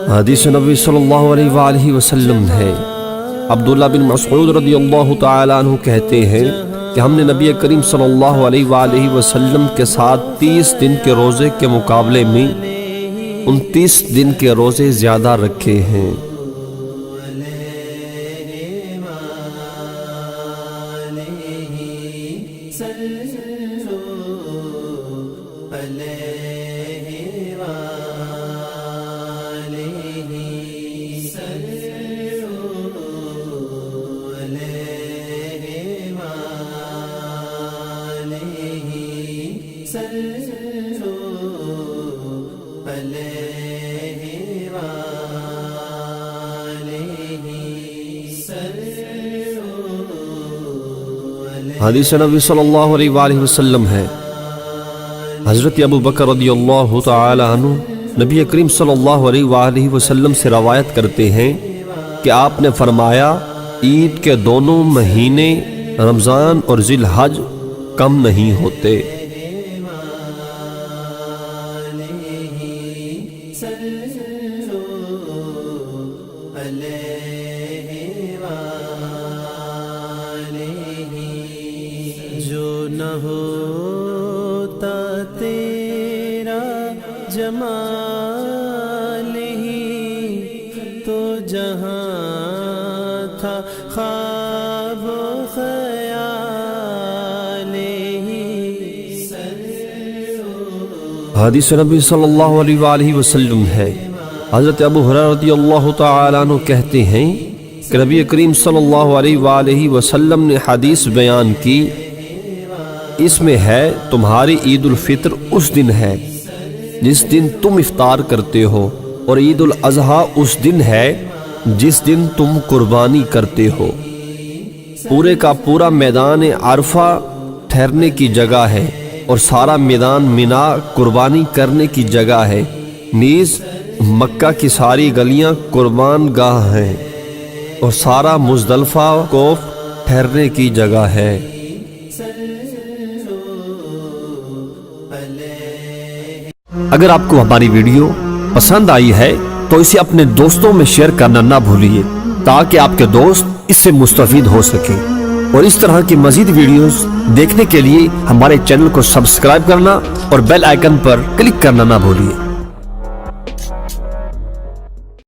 حدیث نبی صلی اللہ علیہ وآلہ وسلم ہے، عبداللہ بن مسعود رضی اللہ تعالیٰ عنہ کہتے ہیں کہ ہم نے نبی کریم صلی اللہ علیہ وآلہ وسلم کے ساتھ 30 دن کے روزے کے مقابلے میں 29 دن کے روزے زیادہ رکھے ہیں۔ حدیث نبی صلی اللہ علیہ وآلہ وسلم ہے، حضرت ابو بکر رضی اللہ تعالی عنہ نبی کریم صلی اللہ علیہ وآلہ وسلم سے روایت کرتے ہیں کہ آپ نے فرمایا، عید کے دونوں مہینے رمضان اور ذی الحج کم نہیں ہوتے۔ ہوتا تیرا جمال ہی تو جہاں تھا خواب و خیال ہی۔ حدیث نبی صلی اللہ علیہ وآلہ وسلم ہے، حضرت ابو ہریرہ رضی اللہ تعالیٰ عنہ کہتے ہیں کہ نبی کریم صلی اللہ علیہ وآلہ وسلم نے حدیث بیان کی، اس میں ہے تمہاری عید الفطر اس دن ہے جس دن تم افطار کرتے ہو، اور عید الاضحیٰ اس دن ہے جس دن تم قربانی کرتے ہو۔ پورے کا پورا میدان عرفہ ٹھہرنے کی جگہ ہے، اور سارا میدان منا قربانی کرنے کی جگہ ہے، نیز مکہ کی ساری گلیاں قربان گاہ ہیں، اور سارا مزدلفہ کوف ٹھہرنے کی جگہ ہے۔ اگر آپ کو ہماری ویڈیو پسند آئی ہے تو اسے اپنے دوستوں میں شیئر کرنا نہ بھولیے، تاکہ آپ کے دوست اس سے مستفید ہو سکیں، اور اس طرح کی مزید ویڈیوز دیکھنے کے لیے ہمارے چینل کو سبسکرائب کرنا اور بیل آئیکن پر کلک کرنا نہ بھولیے۔